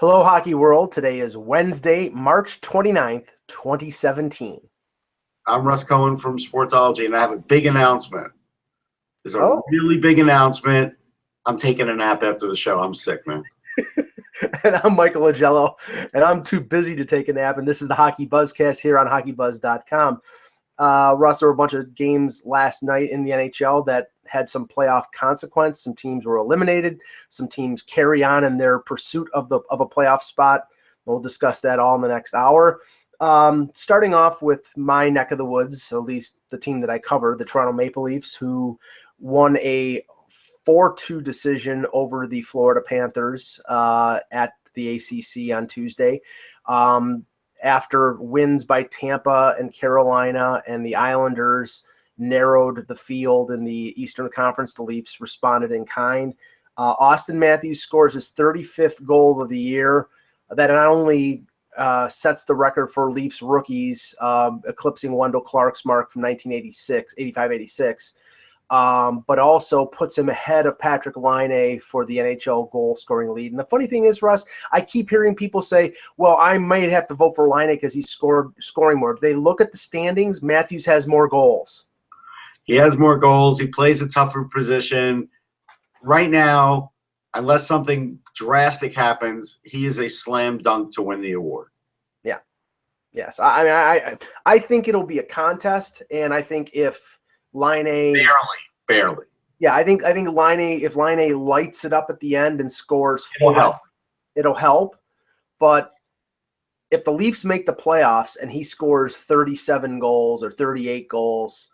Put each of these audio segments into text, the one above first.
Hello, Hockey World. Today is Wednesday, March 29th, 2017. I'm Russ Cohen from Sportsology, and I have a big announcement. It's a Oh. really big announcement. I'm taking a nap after the show. I'm sick, man. And I'm Michael Agello, and I'm too busy to take a nap, and this is the HockeyBuzzcast here on HockeyBuzz.com. Russ, there were a bunch of games last night in the NHL that had some playoff consequence. Some teams were eliminated. Some teams carry on in their pursuit of a playoff spot. We'll discuss that all in the next hour. Starting off with my neck of the woods, at least the team that I cover, the Toronto Maple Leafs, who won a 4-2 decision over the Florida Panthers at the ACC on Tuesday. After wins by Tampa and Carolina, and the Islanders narrowed the field in the Eastern Conference, the Leafs responded in kind. Austin Matthews scores his 35th goal of the year. That not only sets the record for Leafs rookies, eclipsing Wendell Clark's mark from 1985-86, but also puts him ahead of Patrick Laine for the NHL goal-scoring lead. And the funny thing is, Russ, I keep hearing people say, well, I might have to vote for Laine because he's scoring more. If they look at the standings, Matthews has more goals. He has more goals. He plays a tougher position. Right now, unless something drastic happens, he is a slam dunk to win the award. Yeah. Yes. I think it'll be a contest, and I think if Laine barely. Yeah, I think Laine, if Laine lights it up at the end and scores, it'll help. But if the Leafs make the playoffs and he scores 37 goals or 38 goals,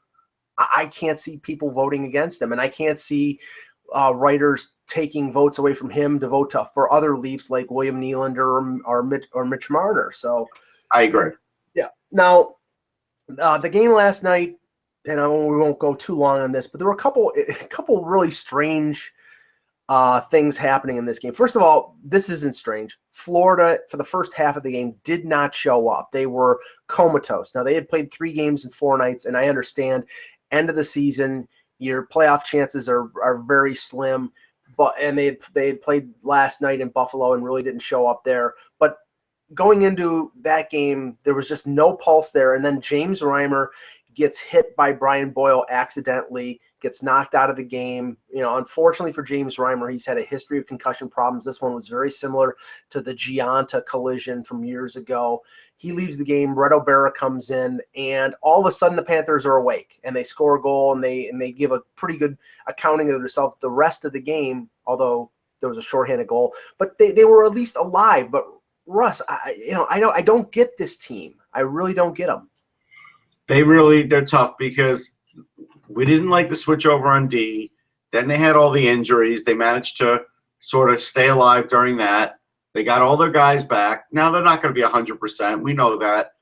I can't see people voting against him, and I can't see writers taking votes away from him to vote for other Leafs like William Nylander or Mitch Marner. So I agree. Yeah. Now, the game last night, and we won't go too long on this, but there were a couple really strange things happening in this game. First of all, this isn't strange. Florida, for the first half of the game, did not show up. They were comatose. Now, they had played 3 games in 4 nights, and I understand end of the season, your playoff chances are very slim. And they had played last night in Buffalo and really didn't show up there. But going into that game, there was just no pulse there. And then James Reimer gets hit by Brian Boyle accidentally, gets knocked out of the game. Unfortunately for James Reimer, he's had a history of concussion problems. This one was very similar to the Gianta collision from years ago. He leaves the game. Red O'Bara comes in, and all of a sudden the Panthers are awake, and they score a goal, and they give a pretty good accounting of themselves the rest of the game, although there was a shorthanded goal. But they were at least alive. But Russ, I don't get this team. I really don't get them. They're tough because we didn't like the switch over on D. Then they had all the injuries. They managed to sort of stay alive during that. They got all their guys back. Now they're not going to be 100%. We know that.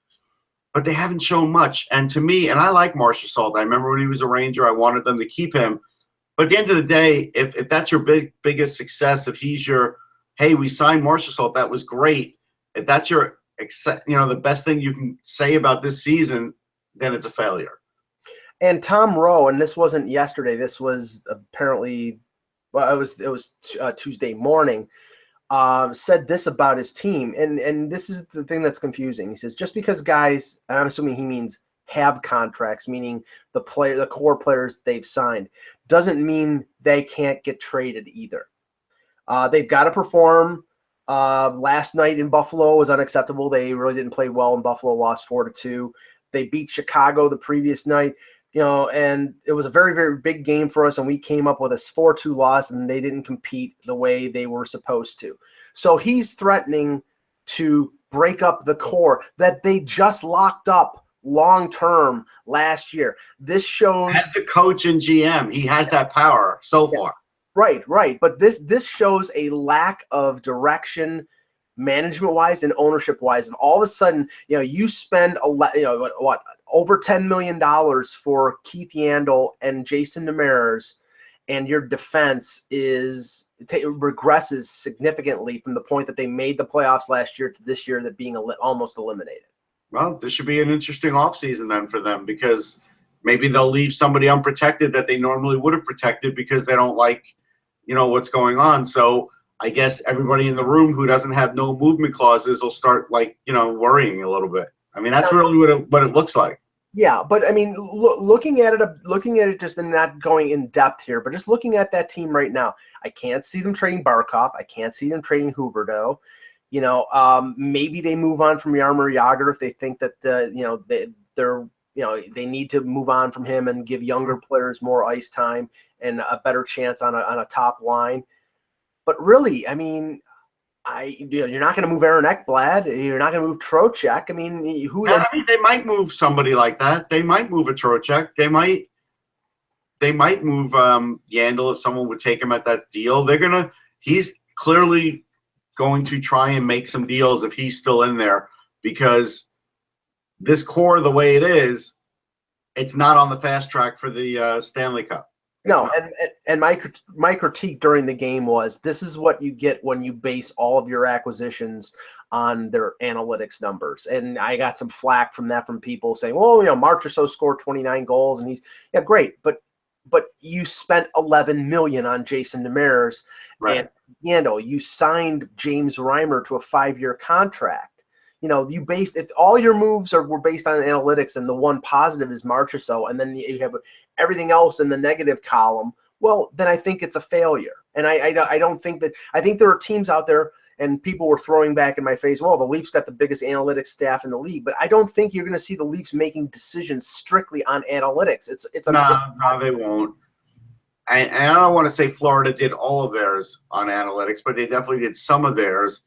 But they haven't shown much. And to me, and I like Marcia Salt. I remember when he was a Ranger, I wanted them to keep him. But at the end of the day, if that's your biggest success, if he's your, hey, we signed Marcia Salt, that was great. If that's your, the best thing you can say about this season, then it's a failure. And Tom Rowe, and this wasn't yesterday, this was apparently, it was Tuesday morning, said this about his team, and this is the thing that's confusing. He says, just because guys, and I'm assuming he means have contracts, meaning the core players they've signed, doesn't mean they can't get traded either. They've got to perform. Last night in Buffalo was unacceptable. They really didn't play well in Buffalo, lost 4-2. They beat Chicago the previous night, and it was a very, very big game for us, and we came up with a 4-2 loss, and they didn't compete the way they were supposed to. So he's threatening to break up the core that they just locked up long-term last year. This shows – as the coach and GM, he has that power so far. Right. But this shows a lack of direction management-wise and ownership-wise, and all of a sudden, you spend over $10 million for Keith Yandle and Jason Demers, and your defense regresses significantly from the point that they made the playoffs last year to this year, that being almost eliminated. Well, this should be an interesting offseason then for them, because maybe they'll leave somebody unprotected that they normally would have protected because they don't like, what's going on. So I guess everybody in the room who doesn't have no movement clauses will start worrying a little bit. I mean, that's really what it looks like. Yeah, but I mean, looking at it just and not going in depth here, but just looking at that team right now, I can't see them trading Barkov. I can't see them trading Huberdeau. Maybe they move on from Jaromir Jagr if they think that they need to move on from him and give younger players more ice time and a better chance on a top line. But really, I mean, you're not going to move Aaron Ekblad. You're not going to move Trocheck. I mean, they might move somebody like that. They might move a Trocheck. They might move Yandel if someone would take him at that deal. He's clearly going to try and make some deals if he's still in there, because this core, the way it is, it's not on the fast track for the Stanley Cup. No, and my critique during the game was, this is what you get when you base all of your acquisitions on their analytics numbers. And I got some flack from people saying, well, Marchessault scored 29 goals and great, but you spent $11 million on Jason Demers, right? And you signed James Reimer to a 5-year contract. If all your moves were based on analytics and the one positive is Marchessault, and then you have everything else in the negative column, well, then I think it's a failure. And I don't think that – I think there are teams out there, and people were throwing back in my face, well, the Leafs got the biggest analytics staff in the league. But I don't think you're going to see the Leafs making decisions strictly on analytics. No, they won't. And I don't want to say Florida did all of theirs on analytics, but they definitely did some of theirs.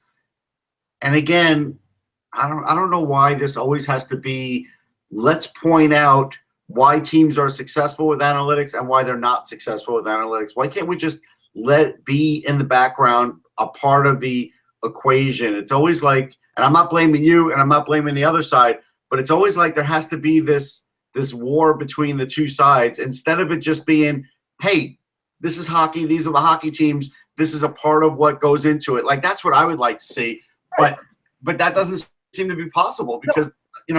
And again – I don't know why this always has to be, let's point out why teams are successful with analytics and why they're not successful with analytics. Why can't we just let it be in the background, a part of the equation? It's always like, and I'm not blaming you and I'm not blaming the other side, but it's always like there has to be this war between the two sides, instead of it just being, hey, this is hockey, these are the hockey teams, this is a part of what goes into it. Like, that's what I would like to see. But that doesn't seem to be possible, because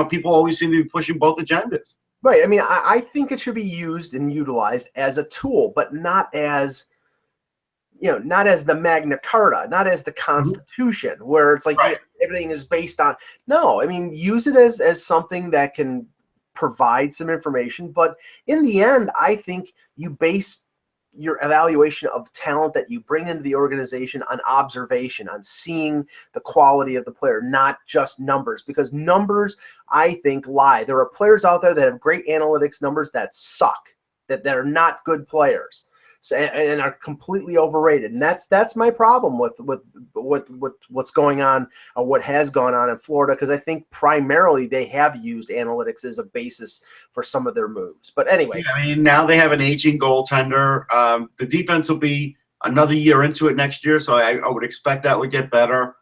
people always seem to be pushing both agendas. Right. I mean, I think it should be used and utilized as a tool, but not as the Magna Carta, not as the Constitution, where it's like everything is based on. No, I mean, use it as something that can provide some information, but in the end, I think you base your evaluation of talent that you bring into the organization on observation, on seeing the quality of the player, not just numbers, because numbers, I think, lie. There are players out there that have great analytics numbers that suck, that are not good players, and are completely overrated. And that's my problem with what's going on, or what has gone on in Florida, because I think primarily they have used analytics as a basis for some of their moves. But anyway, I mean, now they have an aging goaltender. The defense will be another year into it next year, so I would expect that would get better.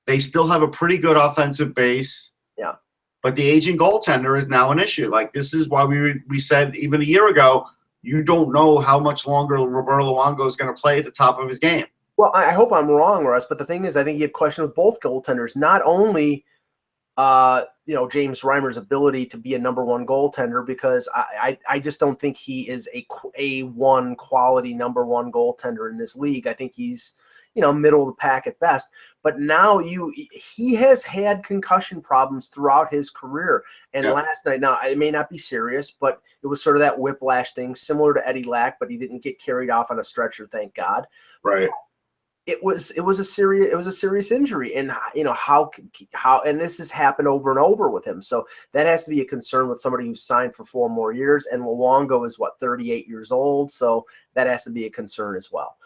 They still have a pretty good offensive base. Yeah. But the aging goaltender is now an issue. Like, this is why we said even a year ago, you don't know how much longer Roberto Luongo is going to play at the top of his game. Well, I hope I'm wrong, Russ, but the thing is, I think you have question with both goaltenders. Not only, James Reimer's ability to be a number one goaltender, because I just don't think he is a one quality number one goaltender in this league. I think he's, middle of the pack at best. But now he has had concussion problems throughout his career. And last night, now it may not be serious, but it was sort of that whiplash thing, similar to Eddie Lack, but he didn't get carried off on a stretcher, thank God. Right. It was a serious injury, and how and this has happened over and over with him. So that has to be a concern with somebody who's signed for 4 more years. And Luongo is 38 years old, so that has to be a concern as well.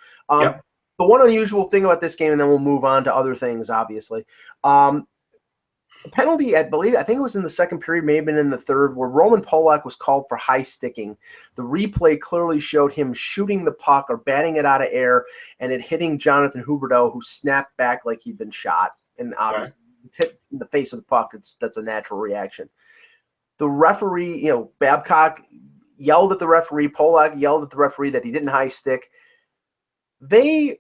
The one unusual thing about this game, and then we'll move on to other things, obviously. The penalty, I think it was in the second period, may have been in the third, where Roman Polak was called for high sticking. The replay clearly showed him shooting the puck or batting it out of air, and it hitting Jonathan Huberdeau, who snapped back like he'd been shot. And obviously, it's hit in the face of the puck. That's a natural reaction. The referee, Babcock yelled at the referee. Polak yelled at the referee that he didn't high stick. They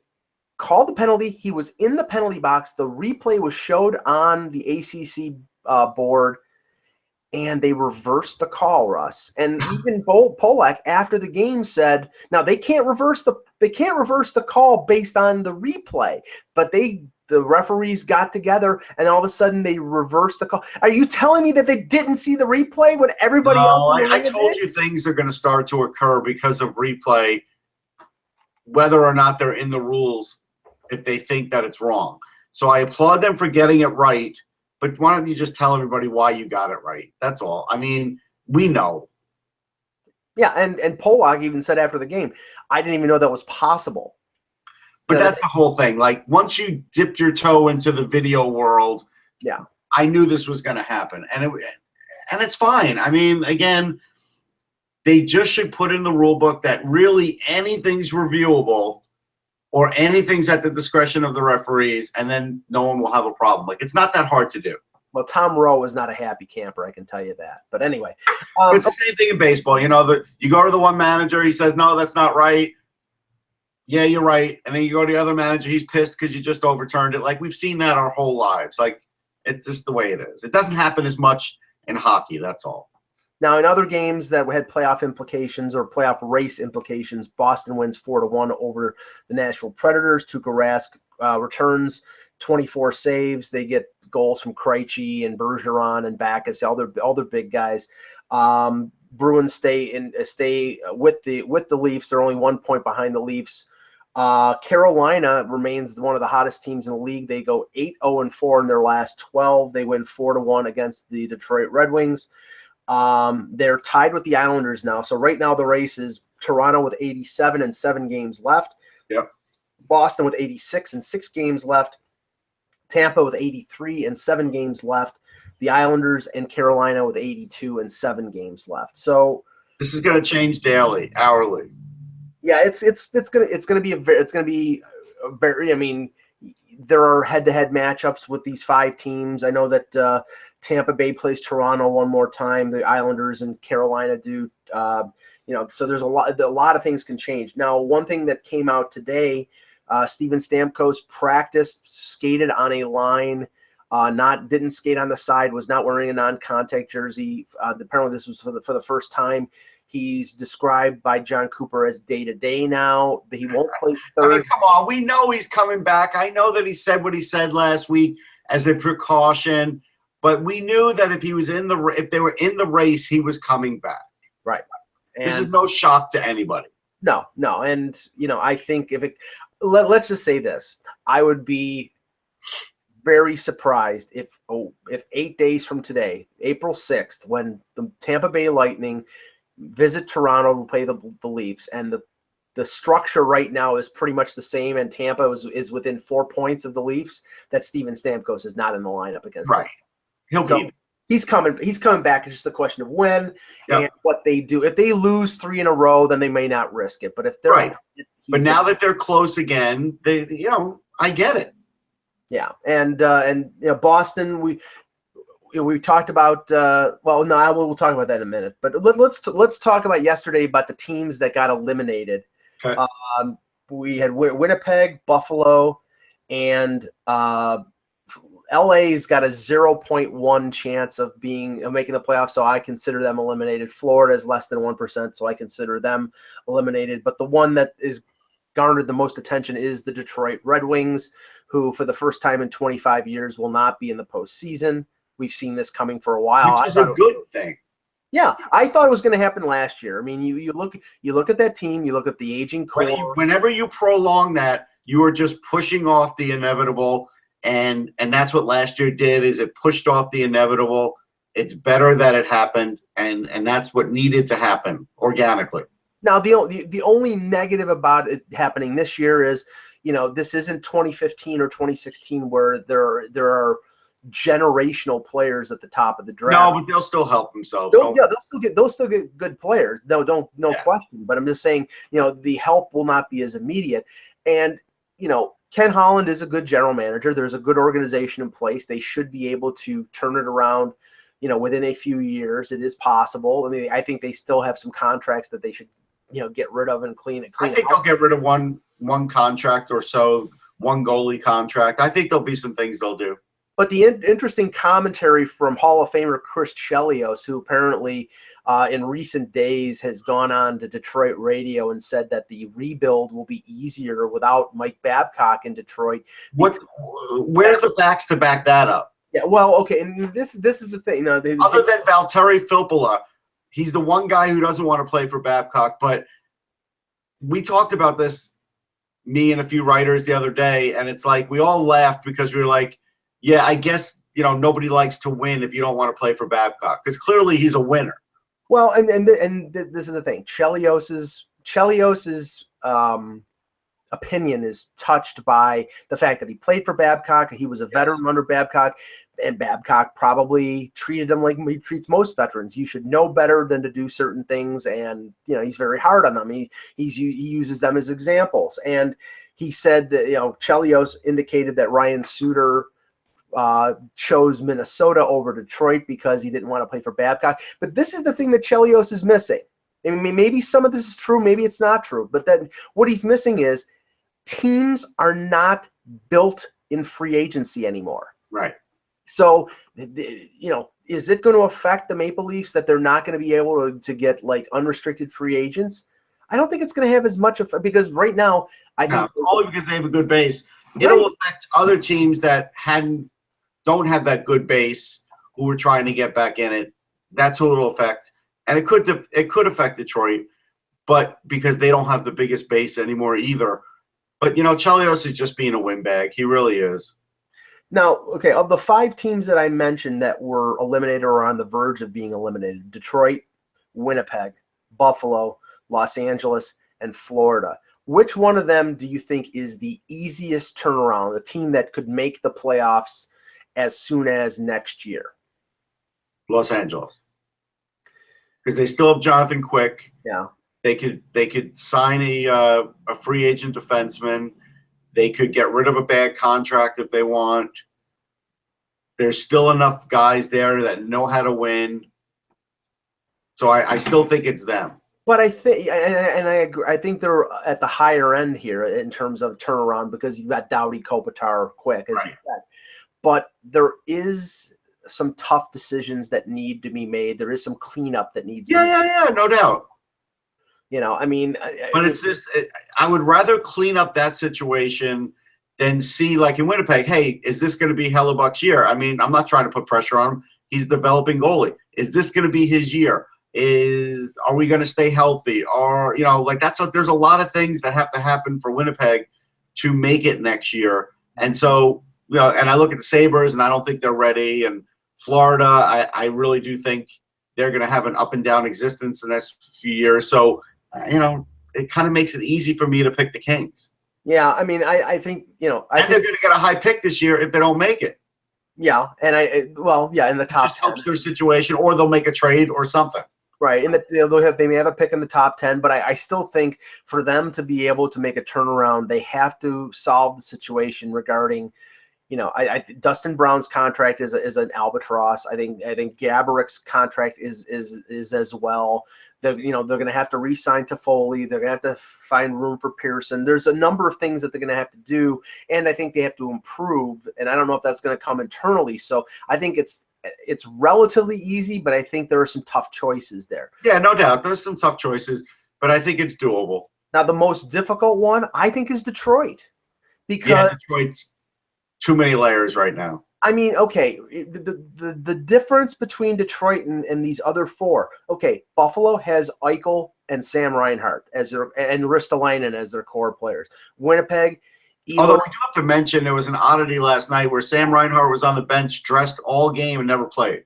called the penalty. He was in the penalty box. The replay was showed on the ACC board, and they reversed the call, Russ. And even Polak after the game said, now they can't reverse the call based on the replay, but the referees got together and all of a sudden they reversed the call. Are you telling me that they didn't see the replay when everybody else in the I told you things are going to start to occur because of replay, whether or not they're in the rules, if they think that it's wrong. So I applaud them for getting it right, but why don't you just tell everybody why you got it right? That's all. I mean, we know. Yeah, and Polak even said after the game, I didn't even know that was possible. But that's the whole thing. Like, once you dipped your toe into the video world, yeah, I knew this was going to happen. And it's fine. I mean, again, they just should put in the rule book that really anything's reviewable or anything's at the discretion of the referees, and then no one will have a problem. Like, it's not that hard to do. Well, Tom Rowe is not a happy camper, I can tell you that. But anyway. It's the same thing in baseball. You know, you go to the one manager, he says, no, that's not right. Yeah, you're right. And then you go to the other manager, he's pissed because you just overturned it. Like, we've seen that our whole lives. Like, it's just the way it is. It doesn't happen as much in hockey, that's all. Now, in other games that had playoff implications or playoff race implications, Boston wins 4-1 over the Nashville Predators. Tuukka Rask returns 24 saves. They get goals from Krejci and Bergeron and Backes, all their big guys. Bruins stay with the Leafs. They're only 1 point behind the Leafs. Carolina remains one of the hottest teams in the league. They go 8-0-4 in their last 12. They win 4-1 against the Detroit Red Wings. They're tied with the Islanders now. So right now the race is Toronto with 87 and 7 games left. Yep. Boston with 86 and 6 games left. Tampa with 83 and 7 games left. The Islanders and Carolina with 82 and 7 games left. So this is going to change daily, hourly. Yeah, it's gonna be a very. I mean, there are head-to-head matchups with these 5 teams. I know that Tampa Bay plays Toronto one more time. The Islanders and Carolina do. So there's a lot of things can change. Now, one thing that came out today, Steven Stamkos practiced, skated on a line, didn't skate on the side, was not wearing a non-contact jersey. Apparently, this was for the first time. He's described by John Cooper as day-to-day now. He won't play third. I mean, come on. We know he's coming back. I know that he said what he said last week as a precaution, but we knew that if they were in the race, he was coming back. Right. And this is no shock to anybody. No. And, I think let's just say this. I would be very surprised if 8 days from today, April 6th, when the Tampa Bay Lightning visit Toronto to play the Leafs, and the structure right now is pretty much the same, and Tampa is within 4 points of the Leafs, that Steven Stamkos is not in the lineup against them. Right. He's coming back. It's just a question of when and what they do. If they lose 3 in a row, then they may not risk it. But if they're right. But now that they're close again, I get it. Yeah. And Boston, we talked about we'll talk about that in a minute. But let's talk about yesterday about the teams that got eliminated. Okay. We had Winnipeg, Buffalo, and LA's got a 0.1 chance of making the playoffs, so I consider them eliminated. Florida is less than 1%, so I consider them eliminated. But the one that is garnered the most attention is the Detroit Red Wings, who for the first time in 25 years will not be in the postseason. We've seen this coming for a while. Which is a good thing. Yeah, I thought it was going to happen last year. I mean, you look at that team, you look at the aging core. Whenever you prolong that, you are just pushing off the inevitable, and that's what last year did. Is it pushed off the inevitable? It's better that it happened, and that's what needed to happen organically. Now, the only negative about it happening this year is, this isn't 2015 or 2016 where there are generational players at the top of the draft. No, but they'll still help themselves. They'll still get good players. No question. But I'm just saying, the help will not be as immediate. And Ken Holland is a good general manager. There's a good organization in place. They should be able to turn it around, within a few years. It is possible. I mean, I think they still have some contracts that they should, get rid of and clean. I think they'll get rid of one contract or so, one goalie contract. I think there'll be some things they'll do. But the interesting commentary from Hall of Famer Chris Chelios, who apparently in recent days has gone on to Detroit radio and said that the rebuild will be easier without Mike Babcock in Detroit. Where's the facts to back that up? Yeah, well, okay, and this is the thing. Other than Valtteri Filppula, he's the one guy who doesn't want to play for Babcock. But we talked about this, me and a few writers the other day, and it's like we all laughed because we were like, yeah, I guess, nobody likes to win if you don't want to play for Babcock, because clearly he's a winner. Well, and this is the thing. Chelios's opinion is touched by the fact that he played for Babcock. He was a veteran under Babcock, and Babcock probably treated him like he treats most veterans. You should know better than to do certain things, and he's very hard on them. He uses them as examples, and he said that Chelios indicated that Ryan Suter chose Minnesota over Detroit because he didn't want to play for Babcock. But this is the thing that Chelios is missing. I mean, maybe some of this is true, maybe it's not true. But then what he's missing is teams are not built in free agency anymore. Right. So, is it going to affect the Maple Leafs that they're not going to be able to get like unrestricted free agents? I don't think it's going to have as much of, because right now I think only because they have a good base. It'll affect other teams that don't have that good base who are trying to get back in it. That's who it'll affect. And it could affect Detroit, but because they don't have the biggest base anymore either. But, Chelios is just being a windbag. He really is. Now, okay, of the 5 teams that I mentioned that were eliminated or on the verge of being eliminated, Detroit, Winnipeg, Buffalo, Los Angeles, and Florida, which one of them do you think is the easiest turnaround, the team that could make the playoffs as soon as next year? Los Angeles, because they still have Jonathan Quick. Yeah, they could sign a free agent defenseman. They could get rid of a bad contract if they want. There's still enough guys there that know how to win. So I still think it's them. But I think, and I agree, I think they're at the higher end here in terms of turnaround, because you've got Doughty, Kopitar, Quick, as you said. But there is some tough decisions that need to be made. There is some cleanup that needs to be made. Yeah, no doubt. I mean. But it's just, I would rather clean up that situation than see, like in Winnipeg, hey, is this going to be Hellebuck's year? I mean, I'm not trying to put pressure on him. He's developing goalie. Is this going to be his year? Are we going to stay healthy? Or, there's a lot of things that have to happen for Winnipeg to make it next year. And so, and I look at the Sabres, and I don't think they're ready. And Florida, I really do think they're going to have an up and down existence the next few years. So, it kind of makes it easy for me to pick the Kings. Yeah, I mean, I think, they're going to get a high pick this year if they don't make it. Yeah, and in the top 10. Just helps their situation, or they'll make a trade or something. Right, and they may have a pick in the top 10, but I still think for them to be able to make a turnaround, they have to solve the situation regarding, Dustin Brown's contract is an albatross. I think Gabourik's contract is as well. They're going to have to re-sign Toffoli. They're going to have to find room for Pearson. There's a number of things that they're going to have to do, and I think they have to improve. And I don't know if that's going to come internally. So I think it's relatively easy, but I think there are some tough choices there. Yeah, no doubt. There's some tough choices, but I think it's doable. Now, the most difficult one, I think, is Detroit. Because Detroit's too many layers right now. I mean, okay, the difference between Detroit and these other 4. Okay, Buffalo has Eichel and Sam Reinhart and Ristolainen as their core players. Winnipeg. Although we do have to mention there was an oddity last night where Sam Reinhart was on the bench, dressed all game, and never played.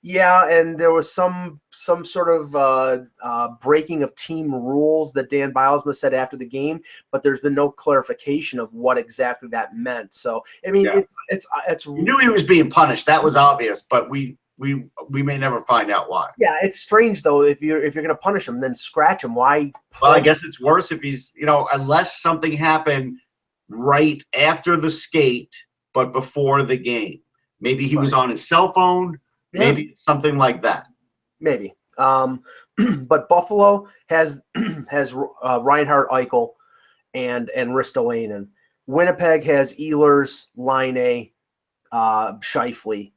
Yeah, and there was some sort of breaking of team rules that Dan Bilesma said after the game, but there's been no clarification of what exactly that meant. So, I mean, it's you knew he was being punished. That was obvious, but we may never find out why. Yeah, it's strange though. If you're going to punish him, then scratch him. Why? Well, I guess it's worse if he's unless something happened right after the skate, but before the game. Maybe he was on his cell phone. Yeah. Maybe something like that. Maybe. But Buffalo has Reinhart, Eichel, and Ristolainen. Winnipeg has Ehlers, Laine, Scheifele.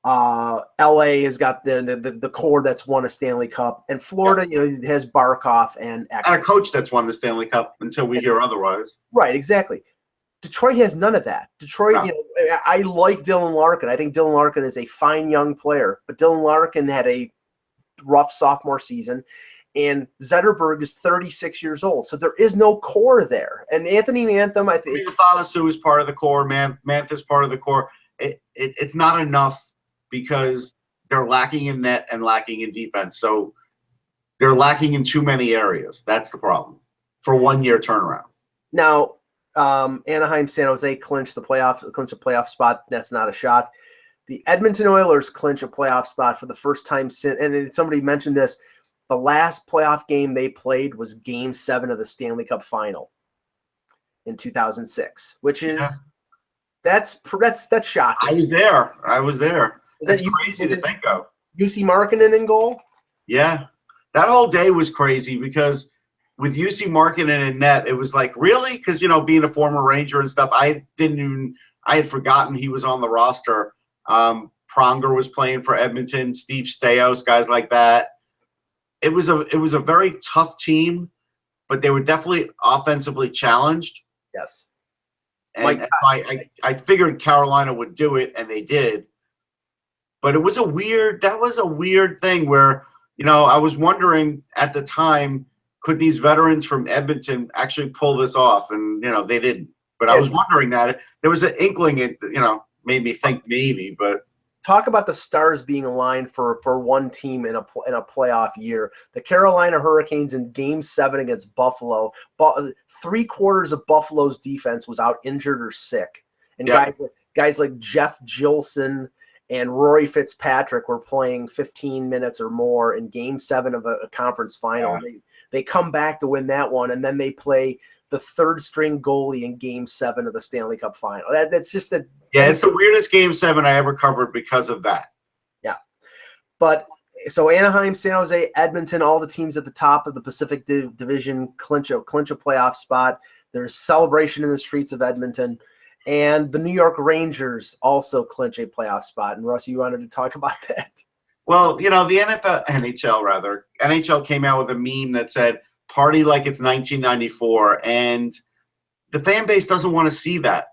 LA has got the core that's won a Stanley Cup, and Florida, has Barkov and Eckler. And a coach that's won the Stanley Cup until we hear otherwise. Right, exactly. Detroit has none of that. Detroit, I like Dylan Larkin. I think Dylan Larkin is a fine young player, but Dylan Larkin had a rough sophomore season, and Zetterberg is 36 years old, so there is no core there. And Anthony Mantham, I think Athanasu is part of the core. Manth is part of the core. It's not enough because they're lacking in net and lacking in defense. So they're lacking in too many areas. That's the problem for 1 year turnaround. Now, Anaheim, San Jose clinch a playoff spot. That's not a shot. The Edmonton Oilers clinch a playoff spot for the first time since, and somebody mentioned this, the last playoff game they played was Game 7 of the Stanley Cup Final in 2006, which is that's shocking. I was there. That's crazy to think of. UC Markkanen in goal? Yeah. That whole day was crazy because with UC Markkanen in net, it was like, really? Because, being a former Ranger and stuff, I had forgotten he was on the roster. Pronger was playing for Edmonton, Steve Stais, guys like that. It was a very tough team, but they were definitely offensively challenged. Yes. And I figured Carolina would do it, and they did. But that was a weird thing where, I was wondering at the time, could these veterans from Edmonton actually pull this off? And, they didn't. But I was wondering that. There was an inkling, it made me think maybe, but. Talk about the stars being aligned for one team in a playoff year. The Carolina Hurricanes in Game 7 against Buffalo, 3/4 of Buffalo's defense was out injured or sick. And guys like Jeff Gilson and Rory Fitzpatrick were playing 15 minutes or more in Game 7 of a conference final. Yeah. They come back to win that one, and then they play the third-string goalie in Game 7 of the Stanley Cup Final. That's just a it's the weirdest Game 7 I ever covered because of that. Yeah, but so Anaheim, San Jose, Edmonton, all the teams at the top of the Pacific Division clinch a playoff spot. There's celebration in the streets of Edmonton. And the New York Rangers also clinch a playoff spot. And, Russ, you wanted to talk about that? Well, the NHL came out with a meme that said, party like it's 1994. And the fan base doesn't want to see that.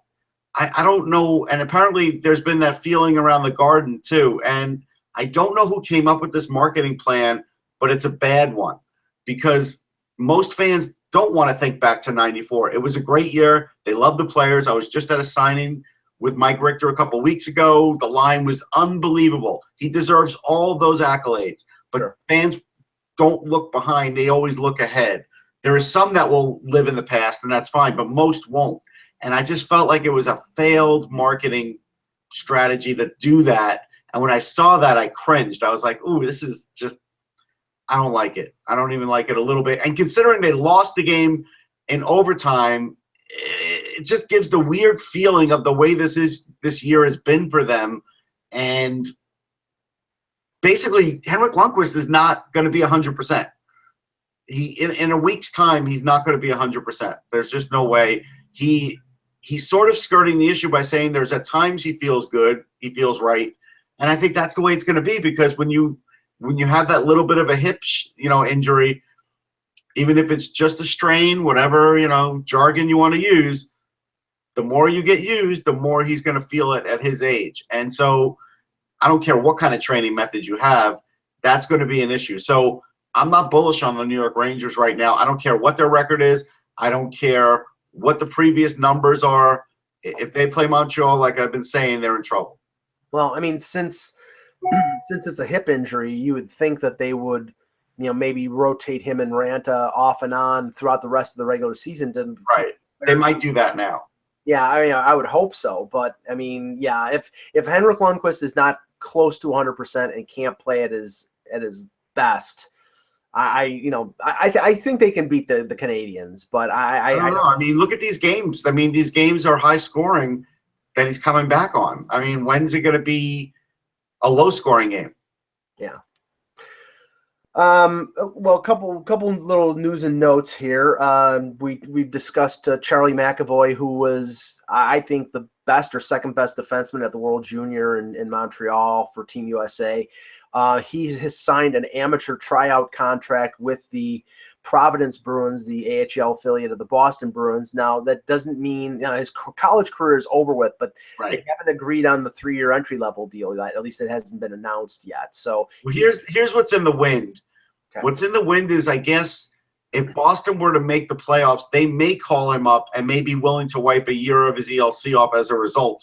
I don't know. And apparently there's been that feeling around the Garden, too. And I don't know who came up with this marketing plan, but it's a bad one because most fans don't want to think back to 94. It was a great year. They loved the players. I was just at a signing with Mike Richter a couple weeks ago. The line was unbelievable. He deserves all those accolades. But fans don't look behind. They always look ahead. There are some that will live in the past, and that's fine, but most won't. And I just felt like it was a failed marketing strategy to do that. And when I saw that, I cringed. I was like, ooh, this is just – I don't like it. I don't even like it a little bit. And considering they lost the game in overtime, it just gives the weird feeling of the way this year has been for them. And basically, Henrik Lundqvist is not going to be 100%. In a week's time, he's not going to be 100%. There's just no way. He's sort of skirting the issue by saying there's at times he feels good, he feels right. And I think that's the way it's going to be because when you have that little bit of a hip, injury, even if it's just a strain, whatever, jargon you want to use, the more you get used, the more he's going to feel it at his age. And so I don't care what kind of training method you have, that's going to be an issue. So I'm not bullish on the New York Rangers right now. I don't care what their record is. I don't care what the previous numbers are. If they play Montreal, like I've been saying, they're in trouble. Well, I mean, since it's a hip injury, you would think that they would, maybe rotate him and Ranta off and on throughout the rest of the regular season. Right. They might do that now. Yeah, I mean, I would hope so. But, I mean, yeah, if Henrik Lundqvist is not close to 100% and can't play at his best, I think they can beat the Canadians. But I don't know. I mean, look at these games. I mean, these games are high scoring that he's coming back on. I mean, when's it going to be a low scoring game? Yeah. Well, a couple little news and notes here. We've discussed Charlie McAvoy, who was, I think, the best or second best defenseman at the World Junior in Montreal for Team USA. He has signed an amateur tryout contract with the Providence Bruins, the AHL affiliate of the Boston Bruins. Now, that doesn't mean his college career is over with, but They haven't agreed on the 3-year entry-level deal. At least it hasn't been announced yet. So here's what's in the wind. Okay. What's in the wind is, I guess, if Boston were to make the playoffs, they may call him up and may be willing to wipe a year of his ELC off as a result.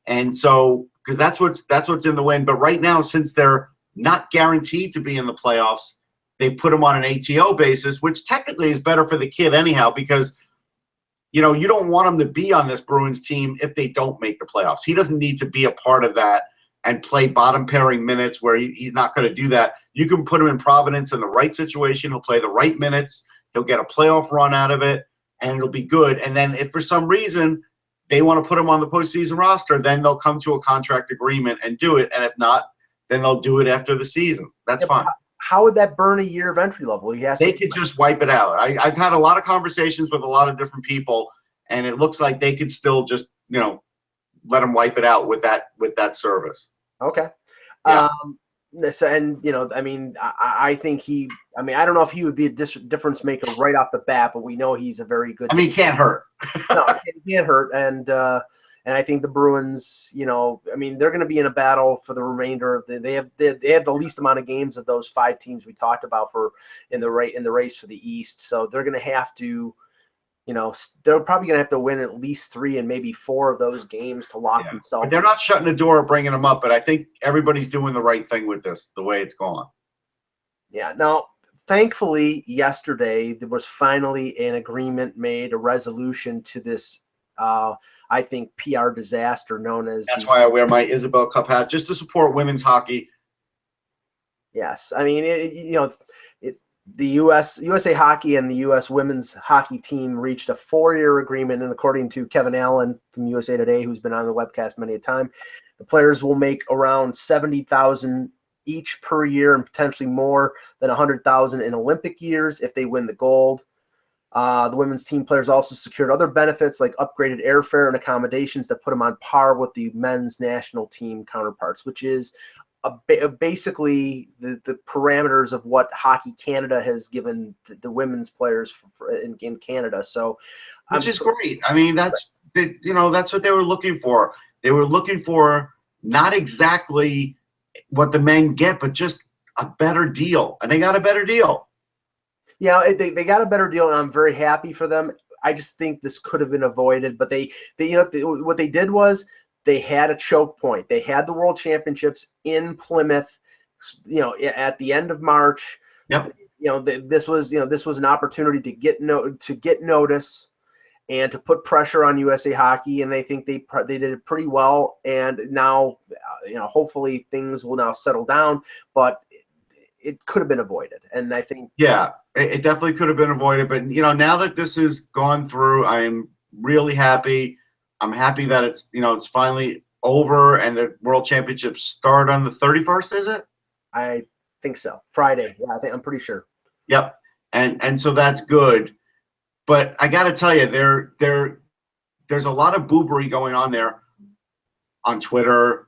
And so, because that's what's in the wind. But right now, since they're not guaranteed to be in the playoffs, they put him on an ATO basis, which technically is better for the kid anyhow, because you don't want him to be on this Bruins team if they don't make the playoffs. He doesn't need to be a part of that and play bottom pairing minutes where he's not going to do that. You can put him in Providence in the right situation. He'll play the right minutes. He'll get a playoff run out of it, and it'll be good. And then if for some reason they want to put him on the postseason roster, then they'll come to a contract agreement and do it. And if not, then they'll do it after the season. That's fine. How would that burn a year of entry level? They could just wipe it out. I've had a lot of conversations with a lot of different people, and it looks like they could still just, let them wipe it out with that service. Okay. Yeah. I think I don't know if he would be a difference maker right off the bat, but we know he's a very good. He can't hurt. No, he can't hurt. And I think the Bruins, they're going to be in a battle for the remainder of they have the least amount of games of those 5 teams we talked about in the race for the East. So they're going to have to, they're probably going to have to win at least 3 and maybe 4 of those games to lock themselves. But they're not shutting the door or bringing them up. But I think everybody's doing the right thing with this, the way it's gone. Yeah. Now, thankfully, yesterday there was finally an agreement made, a resolution to this. I think PR disaster known as. That's why I wear my Isabel Cup hat, just to support women's hockey. Yes, the USA Hockey and the U.S. women's hockey team reached a 4-year agreement, and according to Kevin Allen from USA Today, who's been on the webcast many a time, the players will make around $70,000 each per year, and potentially more than $100,000 in Olympic years if they win the gold. The women's team players also secured other benefits like upgraded airfare and accommodations that put them on par with the men's national team counterparts, which is basically the parameters of what Hockey Canada has given the women's players in Canada. So, which is great. That's what they were looking for. They were looking for not exactly what the men get, but just a better deal, and they got a better deal. Yeah, they got a better deal, and I'm very happy for them. I just think this could have been avoided, but what they did was they had a choke point. They had the World Championships in Plymouth, at the end of March. Yep. This was an opportunity to get notice and to put pressure on USA Hockey, and they think they did it pretty well. And now, hopefully things will now settle down, but it could have been avoided. And I think it definitely could have been avoided. But now that this has gone through, I'm really happy. I'm happy that it's finally over, and the World Championships start on the 31st. Is it? I think so. Friday. Yeah, I'm pretty sure. Yep. And so that's good. But I got to tell you, there's a lot of boobery going on there on Twitter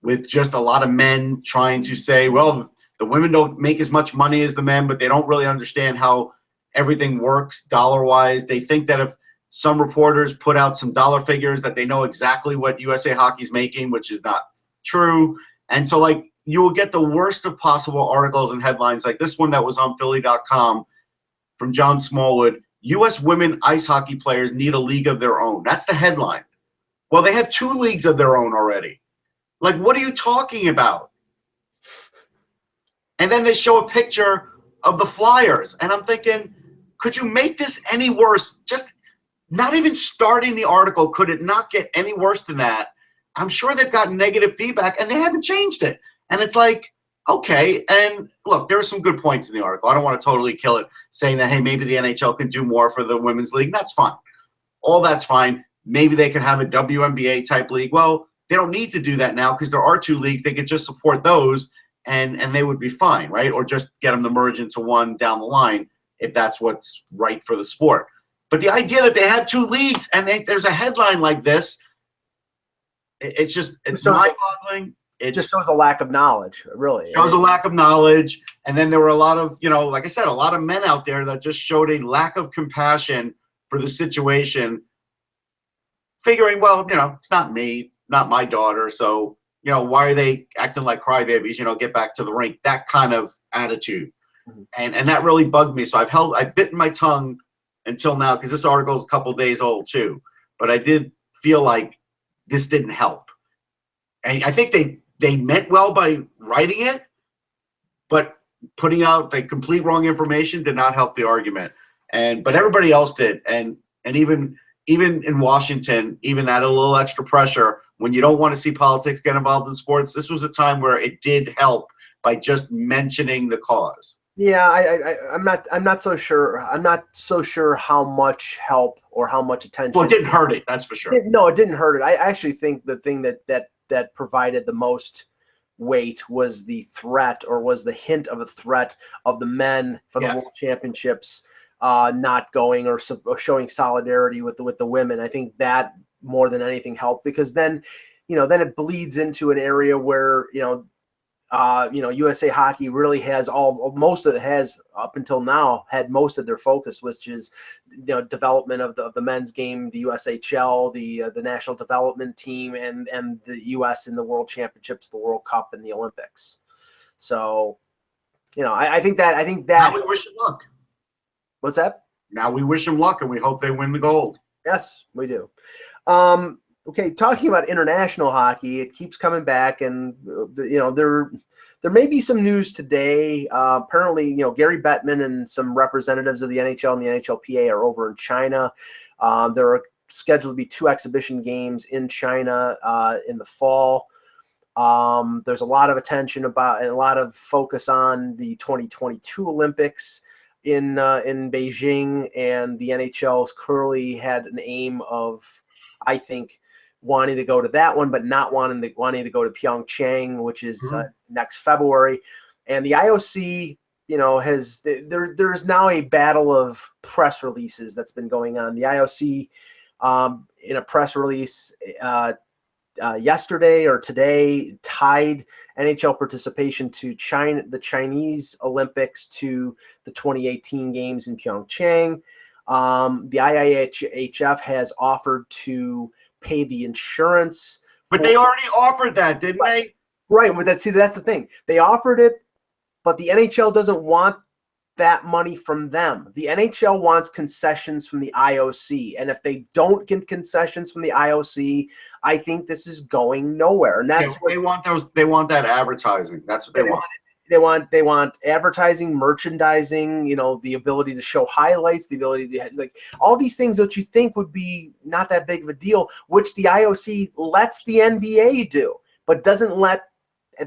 with just a lot of men trying to say, well, the women don't make as much money as the men, but they don't really understand how everything works dollar-wise. They think that if some reporters put out some dollar figures that they know exactly what USA Hockey's making, which is not true. And so, you will get the worst of possible articles and headlines, like this one that was on Philly.com from John Smallwood. U.S. women ice hockey players need a league of their own. That's the headline. Well, they have 2 leagues of their own already. What are you talking about? And then they show a picture of the Flyers, and I'm thinking, could you make this any worse? Just not even starting the article, could it not get any worse than that? I'm sure they've gotten negative feedback, and they haven't changed it. And it's okay. And look, there are some good points in the article. I don't want to totally kill it, saying that, hey, maybe the NHL can do more for the women's league. That's fine. All that's fine. Maybe they could have a WNBA type league. Well, they don't need to do that now because there are 2 leagues. They could just support those and they would be fine, right? Or just get them to merge into one down the line if that's what's right for the sport. But the idea that they had two leagues and there's a headline like this, it's mind-boggling. It just shows a lack of knowledge, really. Shows a lack of knowledge. And then there were a lot of, like I said, a lot of men out there that just showed a lack of compassion for the situation, figuring, well, it's not me, not my daughter, so why are they acting like crybabies? Get back to the rink. That kind of attitude, and that really bugged me. So I've bitten my tongue until now, because this article is a couple days old too. But I did feel like this didn't help, and I think they meant well by writing it, but putting out the complete wrong information did not help the argument. But everybody else did, and even in Washington, even added a little extra pressure. When you don't want to see politics get involved in sports, this was a time where it did help by just mentioning the cause. Yeah, I'm not so sure. I'm not so sure how much help or how much attention. Well, it didn't hurt it, that's for sure. No, it didn't hurt it. I actually think the thing that provided the most weight was the threat, or was the hint of a threat of the men for the World Championships not going, or showing solidarity with the women. I think that more than anything helped, because then it bleeds into an area where USA Hockey really has most of it has up until now had most of their focus, which is development of the men's game, the USHL, the national development team, and the US in the World Championships, the World Cup, and the Olympics. So I think that now we wish them luck. What's that? Now we wish them luck, and we hope they win the gold. Yes, we do. Okay, talking about international hockey, it keeps coming back, and there may be some news today. Apparently, Gary Bettman and some representatives of the NHL and the NHLPA are over in China. There are scheduled to be 2 exhibition games in China in the fall. There's a lot of attention about and a lot of focus on the 2022 Olympics in Beijing, and the NHL's clearly had an aim of, I think, wanting to go to that one, but not wanting to go to Pyeongchang, which is next February. And the IOC, there's now a battle of press releases that's been going on. The IOC, in a press release yesterday or today, tied NHL participation to the Chinese Olympics to the 2018 games in Pyeongchang. The IIHF has offered to pay the insurance. But they already offered that, didn't they? Right. But that's the thing. They offered it, but the NHL doesn't want that money from them. The NHL wants concessions from the IOC. And if they don't get concessions from the IOC, I think this is going nowhere. And that's they want that advertising. That's what they want. They want advertising, merchandising, the ability to show highlights, the ability to all these things that you think would be not that big of a deal, which the IOC lets the NBA do, but doesn't let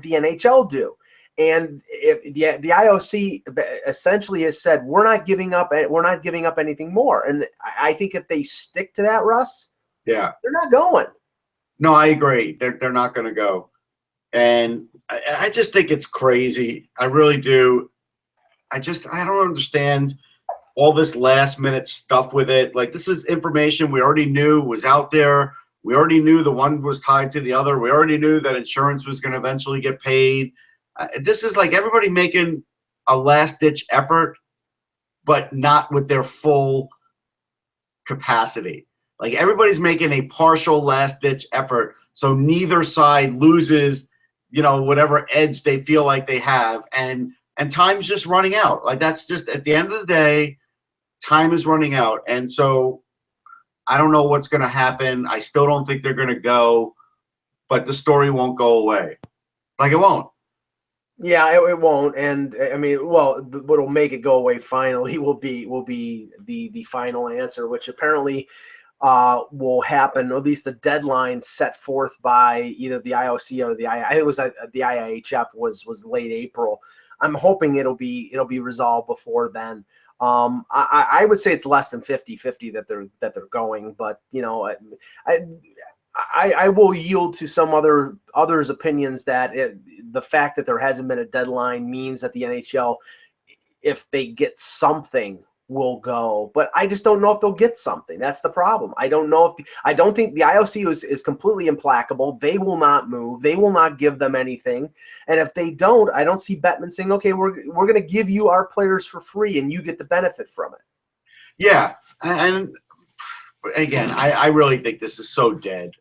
the NHL do. And if the IOC essentially has said, we're not giving up anything more. And I think if they stick to that, Russ, they're not going. No, I agree. They're not going to go. And I just think it's crazy. I really do. I don't understand all this last minute stuff with it. Like, this is information we already knew was out there. We already knew the one was tied to the other. We already knew that insurance was going to eventually get paid. This is like everybody making a last-ditch effort, but not with their full capacity. Like, everybody's making a partial last-ditch effort, so neither side loses, whatever edge they feel like they have, and time's just running out. Like, that's just, at the end of the day, time is running out. And so I don't know what's going to happen. I still don't think they're going to go, but the story won't go away. Like, it won't. Yeah, it won't. And I mean, what'll make it go away finally will be the final answer, which apparently will happen, or at least the deadline set forth by either the IOC or the I think it was the IIHF was late April. I'm hoping it'll be resolved before then. I would say it's less than 50-50 that they're going, but I will yield to some others' opinions that the fact that there hasn't been a deadline means that the NHL, if they get something, will go. But I just don't know if they'll get something. That's the problem. I don't know if I don't think the IOC is completely implacable. They will not move. They will not give them anything. And if they don't, I don't see Bettman saying, okay, we're going to give you our players for free and you get the benefit from it. Yeah. And again, I really think this is so dead.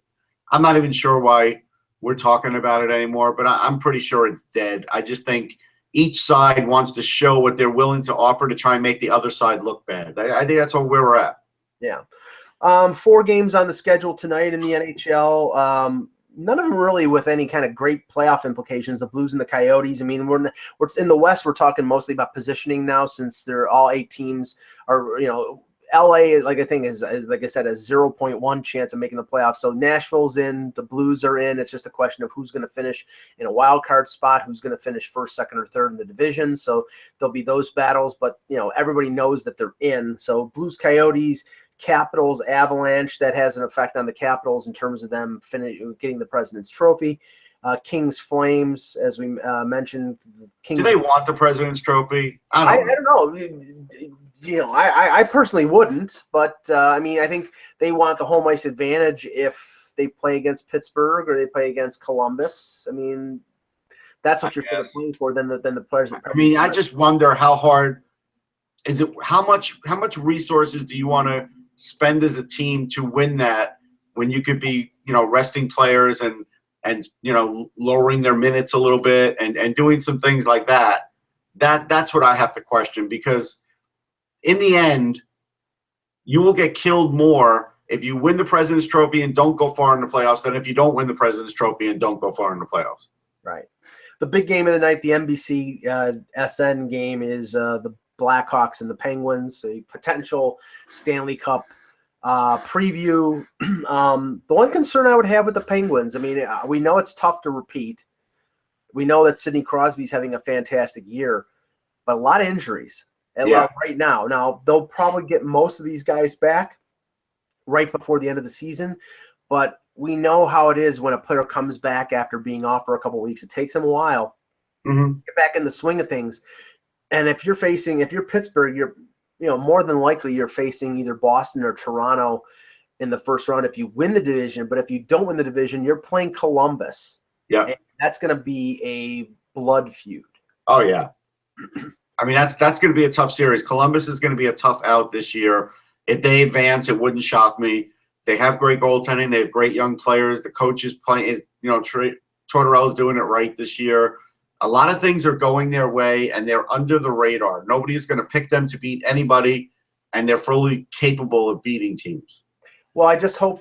I'm not even sure why we're talking about it anymore, but I'm pretty sure it's dead. I just think each side wants to show what they're willing to offer to try and make the other side look bad. I think that's where we're at. Yeah. 4 games on the schedule tonight in the NHL. None of them really with any kind of great playoff implications. The Blues and the Coyotes. I mean, we're in the West. We're talking mostly about positioning now, since they're all 8 teams are, LA, like I think is like I said, a 0.1 chance of making the playoffs. So Nashville's in, the Blues are in. It's just a question of who's going to finish in a wild card spot, who's going to finish first, second, or third in the division. So there'll be those battles, but everybody knows that they're in. So Blues, Coyotes, Capitals, Avalanche. That has an effect on the Capitals in terms of them getting the President's Trophy. Kings, Flames, as we mentioned. Kings. Do they want the President's Trophy? I don't know. I personally wouldn't, but I think they want the home ice advantage if they play against Pittsburgh or they play against Columbus. I mean, that's what you're playing for. Than the players. I just wonder how hard is it? How much resources do you want to spend as a team to win that when you could be resting players and lowering their minutes a little bit and doing some things like that. That's what I have to question, because in the end, you will get killed more if you win the President's Trophy and don't go far in the playoffs than if you don't win the President's Trophy and don't go far in the playoffs. Right. The big game of the night, the NBC SN game, is the Blackhawks and the Penguins, a potential Stanley Cup preview. The one concern I would have with the Penguins, we know it's tough to repeat. We know that Sidney Crosby's having a fantastic year, but a lot of injuries right now. Now, they'll probably get most of these guys back right before the end of the season, but we know how it is when a player comes back after being off for a couple of weeks. It takes them a while to get back in the swing of things. And if you're Pittsburgh, you're more than likely you're facing either Boston or Toronto in the first round if you win the division. But if you don't win the division, you're playing Columbus. Yeah. And that's going to be a blood feud. Oh, yeah. That's going to be a tough series. Columbus is going to be a tough out this year. If they advance, it wouldn't shock me. They have great goaltending. They have great young players. The coach is playing, Tortorella's doing it right this year. A lot of things are going their way, and they're under the radar. Nobody's going to pick them to beat anybody, and they're fully capable of beating teams. Well, I just hope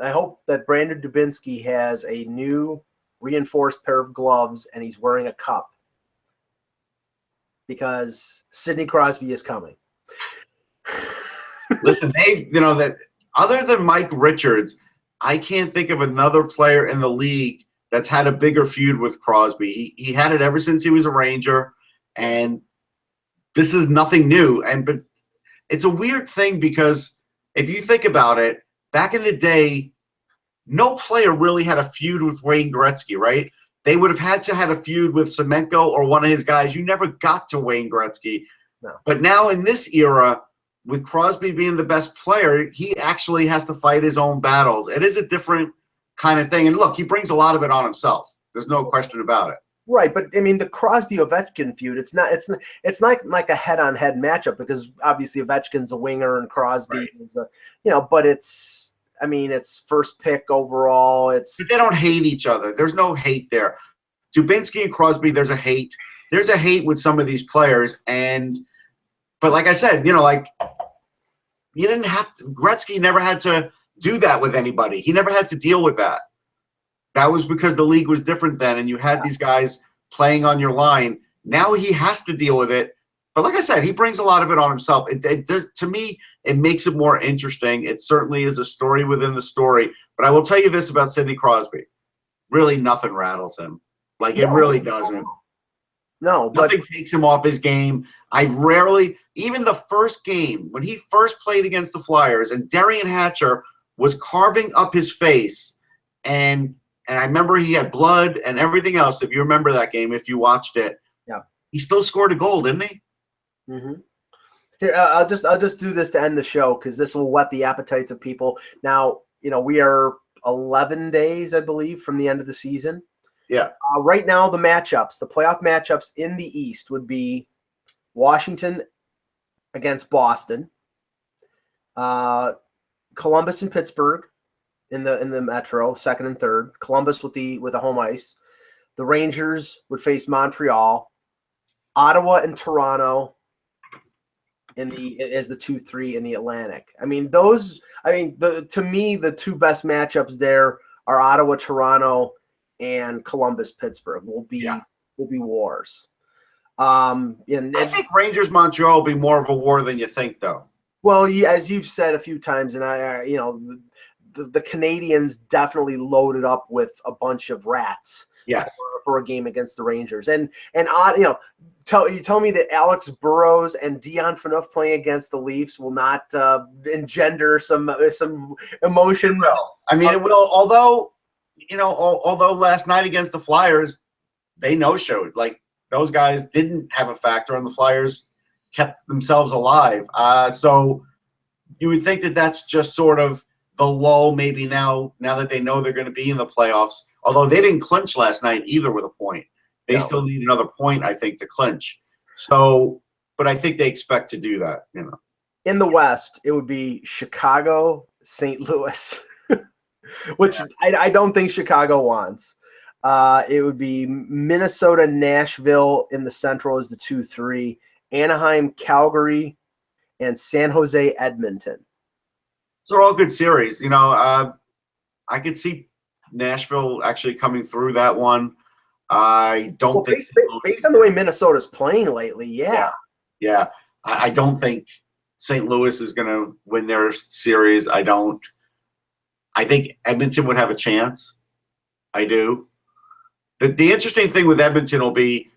I hope that Brandon Dubinsky has a new reinforced pair of gloves, and he's wearing a cup, because Sidney Crosby is coming. Listen, that other than Mike Richards, I can't think of another player in the league that's had a bigger feud with Crosby. He had it ever since he was a Ranger, and this is nothing new. But it's a weird thing, because if you think about it, back in the day, no player really had a feud with Wayne Gretzky, right? They would have had to have a feud with Semenko or one of his guys. You never got to Wayne Gretzky. No. But now in this era, with Crosby being the best player, he actually has to fight his own battles. It is a different kind of thing. And look, he brings a lot of it on himself. There's no question about it. Right, but the Crosby-Ovechkin feud, it's not like a head-on-head matchup, because obviously Ovechkin's a winger and Crosby is but it's first pick overall. But they don't hate each other. There's no hate there. Dubinsky and Crosby, there's a hate. There's a hate with some of these players, but like I said, you didn't have to. Gretzky never had to do that with anybody. He never had to deal with that. That was because the league was different then, and you had these guys playing on your line. Now he has to deal with it. But like I said, he brings a lot of it on himself. To me, it makes it more interesting. It certainly is a story within the story. But I will tell you this about Sidney Crosby. Really, nothing rattles him. It really doesn't. No, nothing takes him off his game. Even the first game, when he first played against the Flyers, and Darian Hatcher was carving up his face, and And I remember he had blood and everything else. If you remember that game, if you watched it, Yeah, he still scored a goal, didn't he? Mm-hmm. Here, I'll just do this to end the show because this will whet the appetites of people. Now, we are 11 days, I believe, from the end of the season. Yeah. Right now, the playoff matchups in the East would be Washington against Boston, Columbus and Pittsburgh in the Metro, second and third. Columbus with the home ice. The Rangers would face Montreal, Ottawa and Toronto as the 2-3 in the Atlantic. To me, the two best matchups there are Ottawa, Toronto, and Columbus, Pittsburgh will be wars. I think Rangers Montreal will be more of a war than you think, though. Well, as you've said a few times, and the Canadians definitely loaded up with a bunch of rats. Yes. For a game against the Rangers, and tell me that Alex Burrows and Dion Phaneuf playing against the Leafs will not engender some emotion. It will. Although last night against the Flyers, they no-showed. Like, those guys didn't have a factor, and the Flyers kept themselves alive. So you would think that that's just sort of the lull maybe now that they know they're going to be in the playoffs. Although they didn't clinch last night either with a point. They still need another point, I think, to clinch. So, but I think they expect to do that, In the West, it would be Chicago, St. Louis, which I don't think Chicago wants. It would be Minnesota, Nashville in the Central as the 2-3, Anaheim, Calgary, and San Jose, Edmonton. Those are all good series. I could see Nashville actually coming through that one. I don't think based on the way Minnesota's playing lately, yeah. I don't think St. Louis is going to win their series. I don't. I think Edmonton would have a chance. I do. The interesting thing with Edmonton will be,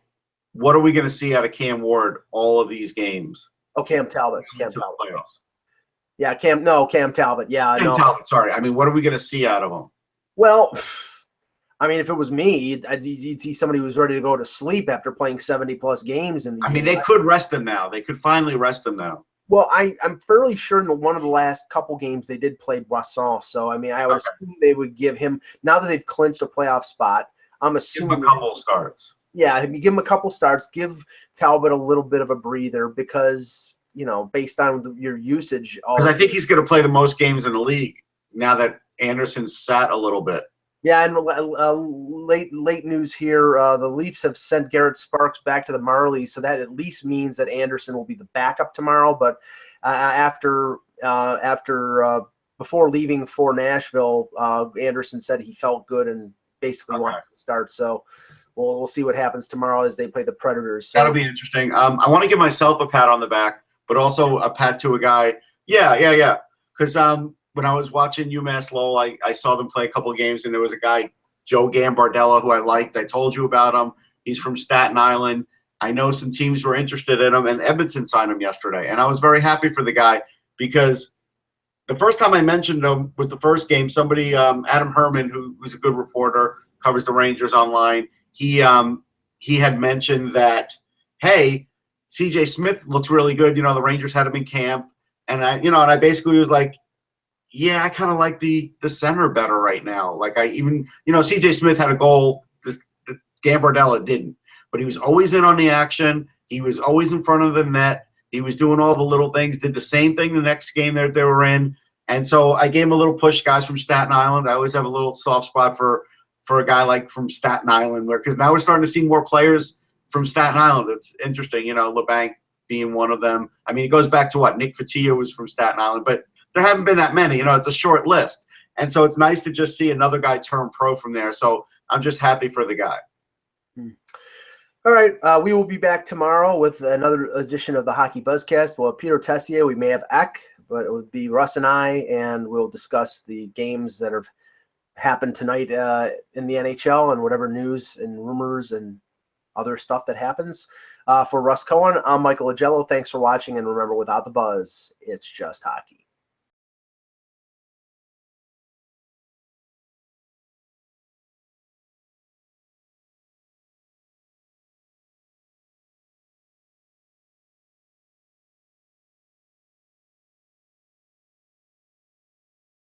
what are we going to see out of Cam Ward all of these games? Oh, Cam Talbot. Playoffs. Yeah, Cam Talbot. Yeah, Cam Talbot, sorry. What are we going to see out of him? Well, if it was me, you'd see somebody who's ready to go to sleep after playing 70-plus games. They could rest him now. They could finally rest him now. Well, I'm fairly sure in one of the last couple games they did play Boisson. So, I would assume they would give him, now that they've clinched a playoff spot, I'm assuming. Give him a couple starts. Yeah, give him a couple starts. Give Talbot a little bit of a breather because, based on your usage. Because I think he's going to play the most games in the league now that Anderson's sat a little bit. Yeah, and late news here, the Leafs have sent Garrett Sparks back to the Marlies, so that at least means that Anderson will be the backup tomorrow. But before leaving for Nashville, Anderson said he felt good and basically wants to start. So we'll see what happens tomorrow as they play the Predators. So. That'll be interesting. I want to give myself a pat on the back, but also a pat to a guy. Yeah. Because when I was watching UMass Lowell, I saw them play a couple of games, and there was a guy, Joe Gambardella, who I liked. I told you about him. He's from Staten Island. I know some teams were interested in him, and Edmonton signed him yesterday. And I was very happy for the guy because the first time I mentioned him was the first game. Somebody, Adam Herman, who's a good reporter, covers the Rangers online, he had mentioned that, hey, C.J. Smith looks really good. The Rangers had him in camp. And I basically was like, yeah, I kind of like the center better right now. Like C.J. Smith had a goal. Gambardella didn't. But he was always in on the action. He was always in front of the net. He was doing all the little things, did the same thing the next game that they were in. And so I gave him a little push, guys from Staten Island. I always have a little soft spot for a guy like from Staten Island, because now we're starting to see more players from Staten Island. It's interesting, LeBanc being one of them. It goes back to Nick Fattia was from Staten Island, but there haven't been that many. It's a short list. And so it's nice to just see another guy turn pro from there. So I'm just happy for the guy. All right. We will be back tomorrow with another edition of the Hockey Buzzcast. We'll have Peter Tessier. We may have Eck, but it would be Russ and I, and we'll discuss the games that have happened tonight in the NHL and whatever news and rumors and other stuff that happens. For Russ Cohen, I'm Michael Agello. Thanks for watching, and remember, without the buzz, it's just hockey.